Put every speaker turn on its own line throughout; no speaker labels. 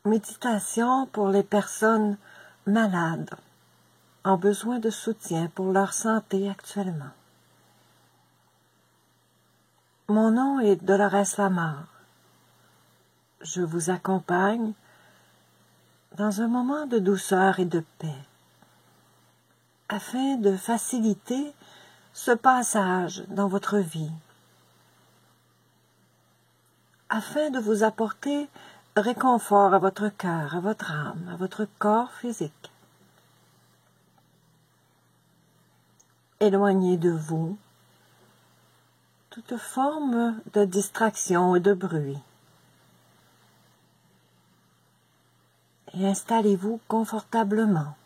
Méditation pour les personnes malades en besoin de soutien pour leur santé actuellement. Mon nom est Dolores Lamar. Je vous accompagne dans un moment de douceur et de paix, afin de faciliter ce passage dans votre vie, afin de vous apporter réconfort à votre cœur, à votre âme, à votre corps physique. Éloignez de vous toute forme de distraction et de bruit. Et installez-vous confortablement,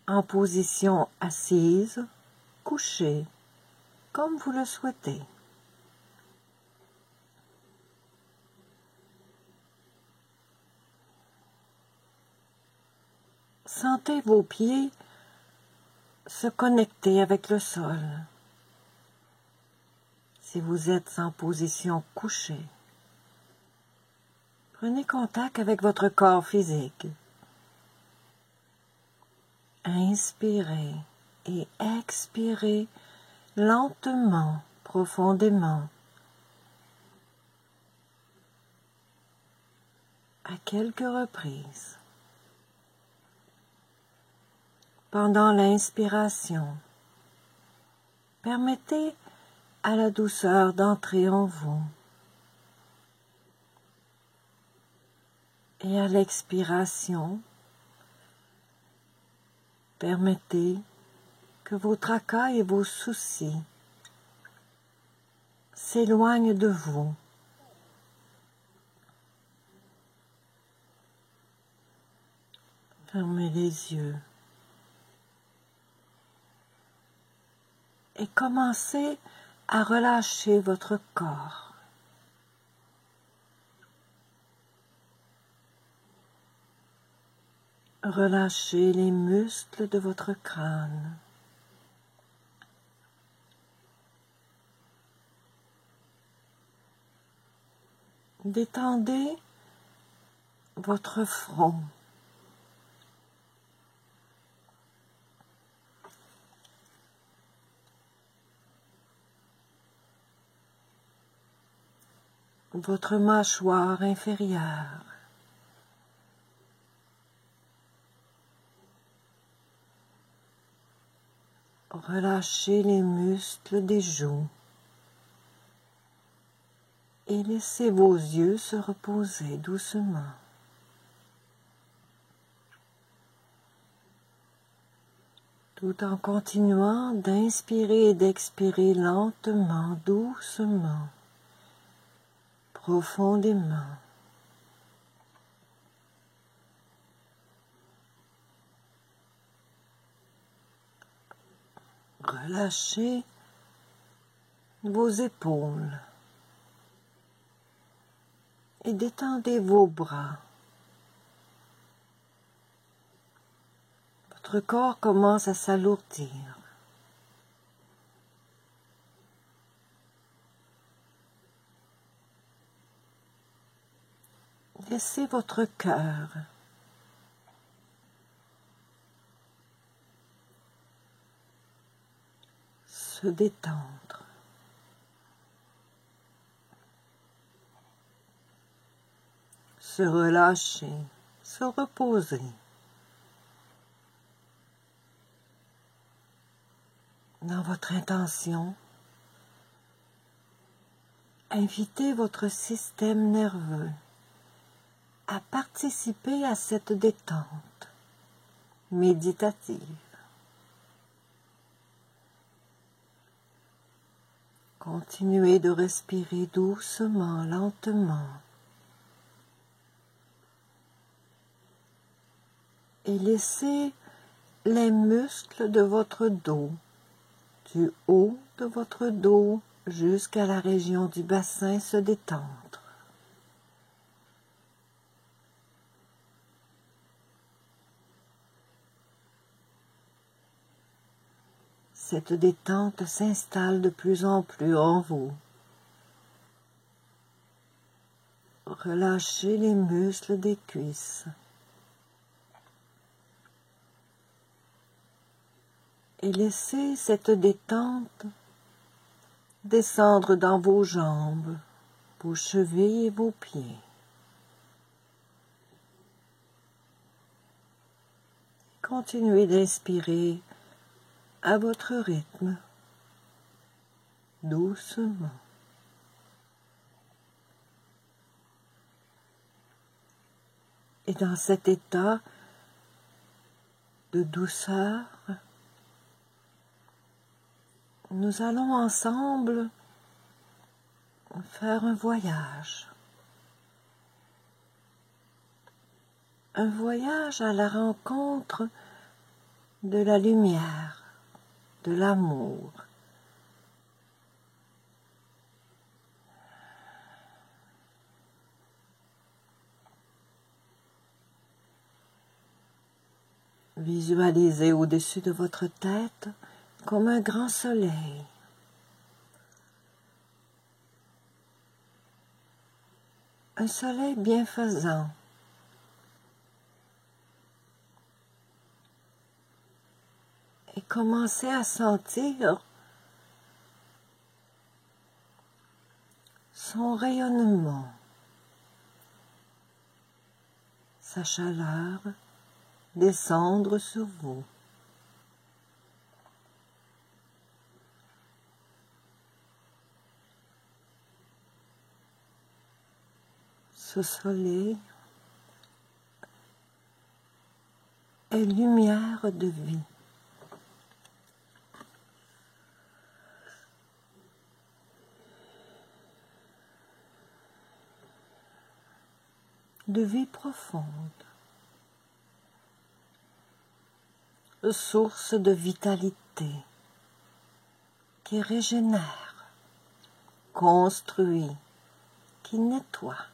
en position assise, couchée, comme vous le souhaitez. Sentez vos pieds se connecter avec le sol. Si vous êtes en position couchée, prenez contact avec votre corps physique. Inspirez et expirez lentement, profondément, à quelques reprises. Pendant l'inspiration, permettez à la douceur d'entrer en vous. Et à l'expiration, permettez que vos tracas et vos soucis s'éloignent de vous. Fermez les yeux. Et commencez à relâcher votre corps. Relâchez les muscles de votre crâne. Détendez votre front. Votre mâchoire inférieure. Relâchez les muscles des joues et laissez vos yeux se reposer doucement. Tout en continuant d'inspirer et d'expirer lentement, doucement, profondément. Relâchez vos épaules et détendez vos bras. Votre corps commence à s'alourdir. Laissez votre cœur se détendre. Se relâcher, se reposer. Dans votre intention, invitez votre système nerveux à participer à cette détente méditative. Continuez de respirer doucement, lentement. Et laissez les muscles de votre dos, du haut de votre dos jusqu'à la région du bassin, se détendre. Cette détente s'installe de plus en plus en vous. Relâchez les muscles des cuisses. Et laissez cette détente descendre dans vos jambes, vos chevilles et vos pieds. Continuez d'inspirer à votre rythme, doucement. Et dans cet état de douceur, nous allons ensemble faire un voyage. Un voyage à la rencontre de la lumière, de l'amour. Visualisez au-dessus de votre tête comme un grand soleil. Un soleil bienfaisant. Et commencez à sentir son rayonnement, sa chaleur descendre sur vous. Ce soleil est lumière de vie. De vie profonde, source de vitalité qui régénère, construit, qui nettoie.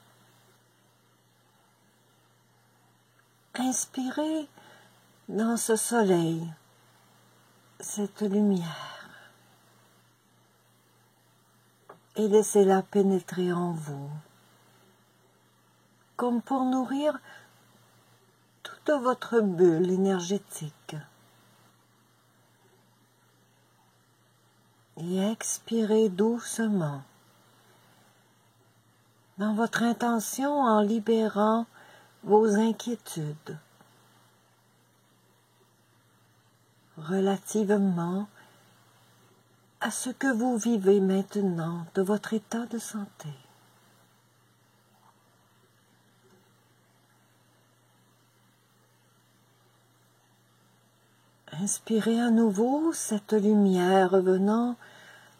Inspirez dans ce soleil cette lumière et laissez-la pénétrer en vous, comme pour nourrir toute votre bulle énergétique. Et expirez doucement dans votre intention en libérant vos inquiétudes relativement à ce que vous vivez maintenant de votre état de santé. Inspirez à nouveau cette lumière venant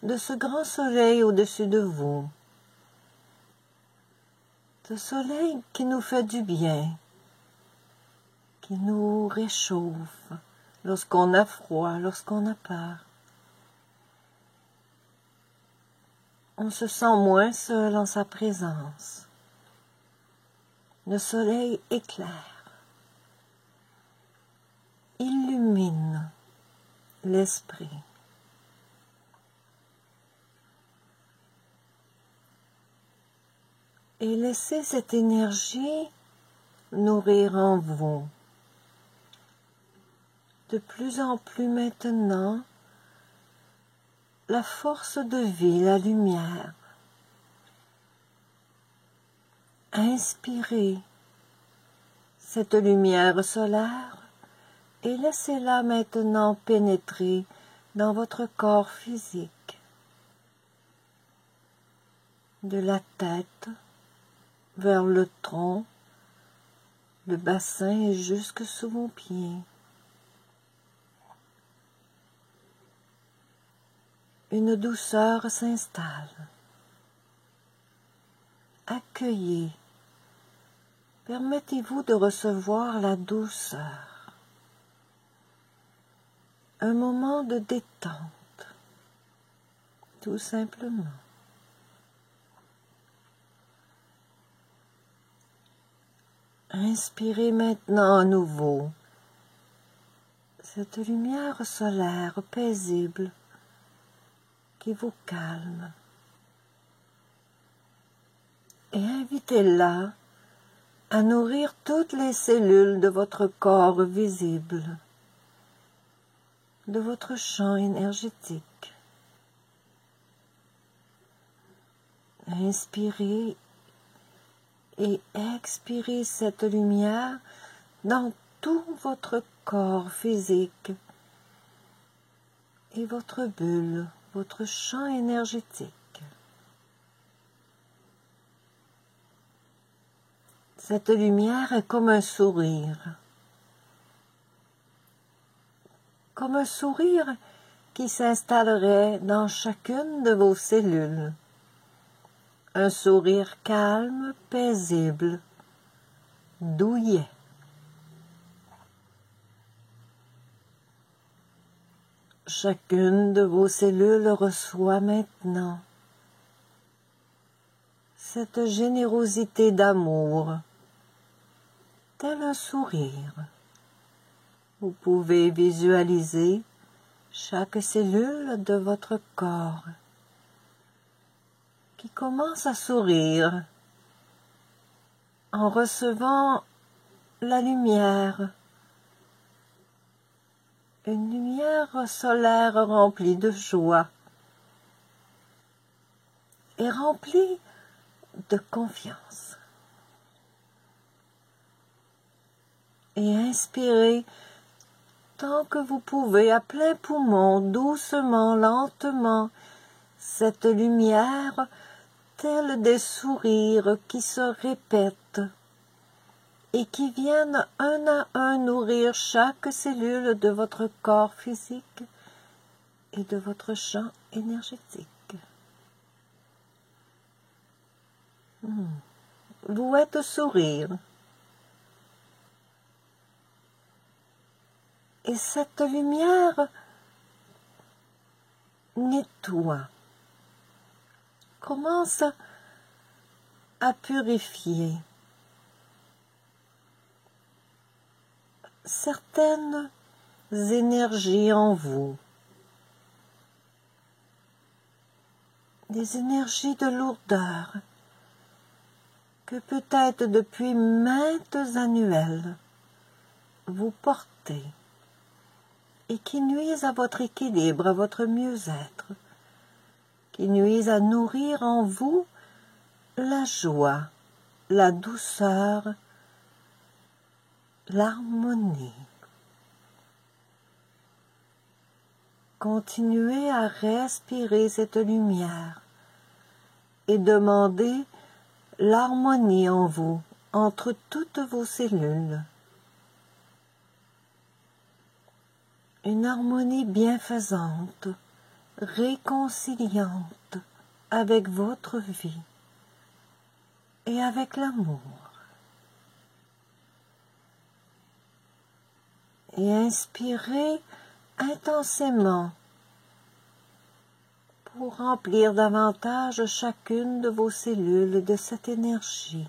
de ce grand soleil au-dessus de vous. Ce soleil qui nous fait du bien, qui nous réchauffe lorsqu'on a froid, lorsqu'on a peur. On se sent moins seul en sa présence. Le soleil éclaire, illumine l'esprit. Et laissez cette énergie nourrir en vous. De plus en plus maintenant, la force de vie, la lumière. Inspirez cette lumière solaire et laissez-la maintenant pénétrer dans votre corps physique. De la tête vers le tronc, le bassin et jusque sous vos pieds. Une douceur s'installe. Accueillez. Permettez-vous de recevoir la douceur. Un moment de détente, tout simplement. Inspirez maintenant à nouveau cette lumière solaire paisible qui vous calme. et invitez-la à nourrir toutes les cellules de votre corps visible, de votre champ énergétique. Inspirez et expirez cette lumière dans tout votre corps physique et votre bulle, votre champ énergétique. Cette lumière est comme un sourire. Comme un sourire qui s'installerait dans chacune de vos cellules. Un sourire calme, paisible, douillet. Chacune de vos cellules reçoit maintenant cette générosité d'amour, tel un sourire. Vous pouvez visualiser chaque cellule de votre corps qui commence à sourire en recevant la lumière, une lumière solaire remplie de joie et remplie de confiance. Et inspirez tant que vous pouvez à plein poumon, doucement, lentement, cette lumière telle des sourires qui se répètent et qui viennent un à un nourrir chaque cellule de votre corps physique et de votre champ énergétique. Vous êtes sourire. Et cette lumière nettoie, commence à purifier certaines énergies en vous, des énergies de lourdeur que peut-être depuis maintes annuelles vous portez et qui nuisent à votre équilibre, à votre mieux-être, qui nuisent à nourrir en vous la joie, la douceur, l'harmonie. Continuez à respirer cette lumière et demandez l'harmonie en vous, entre toutes vos cellules. Une harmonie bienfaisante, réconciliante avec votre vie et avec l'amour. Et inspirez intensément pour remplir davantage chacune de vos cellules de cette énergie.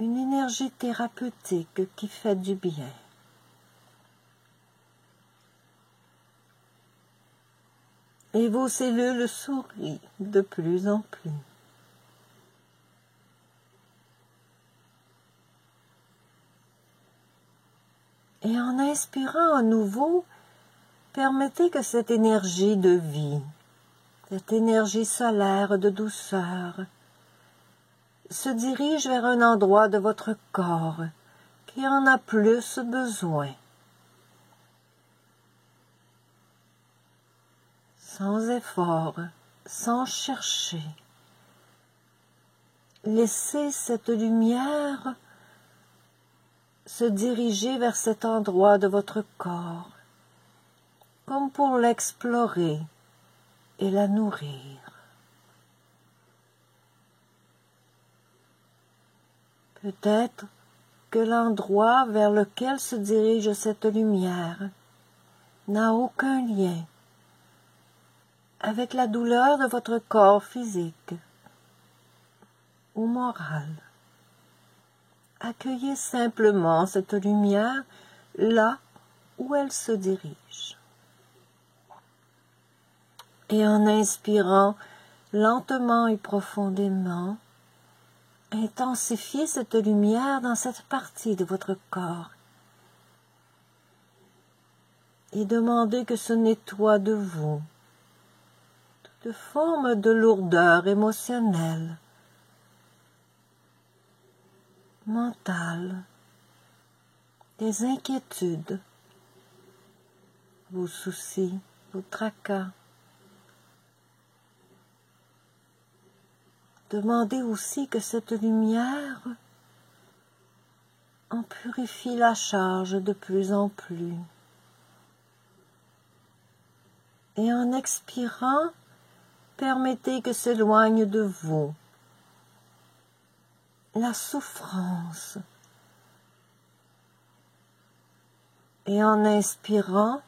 Une énergie thérapeutique qui fait du bien. Et vos cellules sourient de plus en plus. Et en inspirant à nouveau, permettez que cette énergie de vie, cette énergie solaire de douceur, se dirige vers un endroit de votre corps qui en a plus besoin. Sans effort, sans chercher. Laissez cette lumière se diriger vers cet endroit de votre corps, comme pour l'explorer et la nourrir. Peut-être que l'endroit vers lequel se dirige cette lumière n'a aucun lien avec la douleur de votre corps physique ou moral. Accueillez simplement cette lumière là où elle se dirige. Et en inspirant, lentement et profondément, intensifiez cette lumière dans cette partie de votre corps et demandez que se nettoie de vous toute forme de lourdeur émotionnelle, mentale, des inquiétudes, vos soucis, vos tracas. Demandez aussi que cette lumière en purifie la charge de plus en plus. Et en expirant, permettez que s'éloigne de vous la souffrance. Et en inspirant,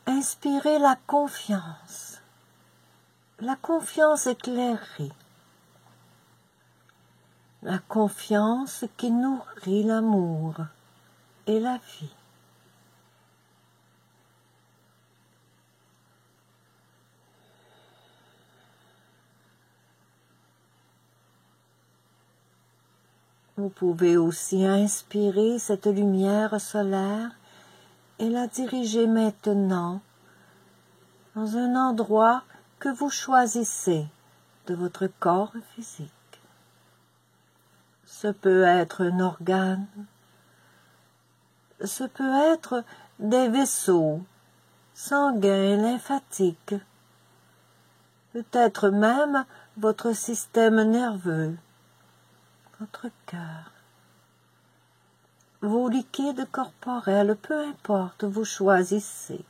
inspirez la confiance éclairée, la confiance qui nourrit l'amour et la vie. Vous pouvez aussi inspirer cette lumière solaire et la diriger maintenant dans un endroit que vous choisissez de votre corps physique. Ce peut être un organe, ce peut être des vaisseaux sanguins, lymphatiques, peut-être même votre système nerveux, votre cœur, vos liquides corporels, peu importe, vous choisissez.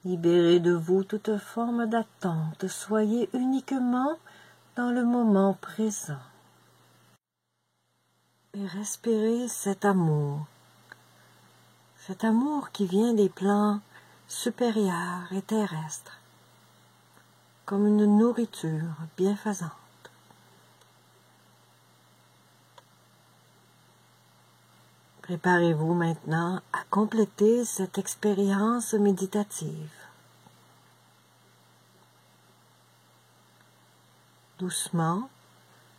Libérez de vous toute forme d'attente, soyez uniquement dans le moment présent. Et respirez cet amour qui vient des plans supérieurs et terrestres, comme une nourriture bienfaisante. Préparez-vous maintenant à compléter cette expérience méditative. Doucement,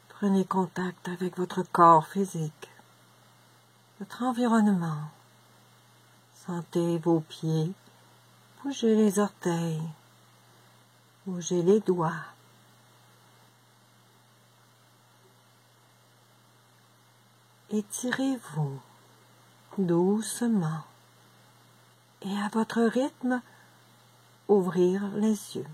prenez contact avec votre corps physique, votre environnement. Sentez vos pieds, bougez les orteils, bougez les doigts. Étirez-vous doucement et à votre rythme, ouvrir les yeux.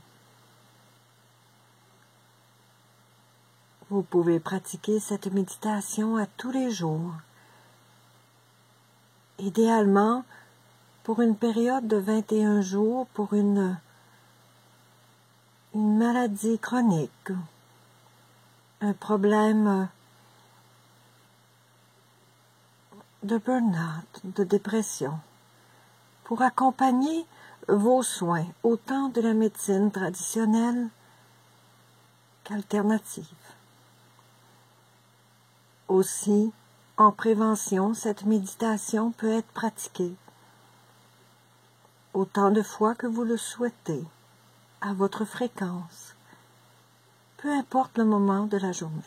Vous pouvez pratiquer cette méditation à tous les jours, idéalement pour une période de 21 jours pour une maladie chronique, un problème de burn-out, de dépression, pour accompagner vos soins, autant de la médecine traditionnelle qu'alternative. Aussi, en prévention, cette méditation peut être pratiquée autant de fois que vous le souhaitez, à votre fréquence, peu importe le moment de la journée.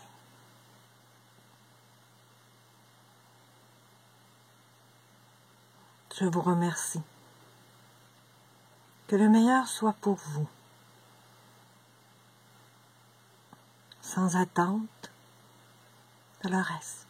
Je vous remercie. Que le meilleur soit pour vous. Sans attente de le reste.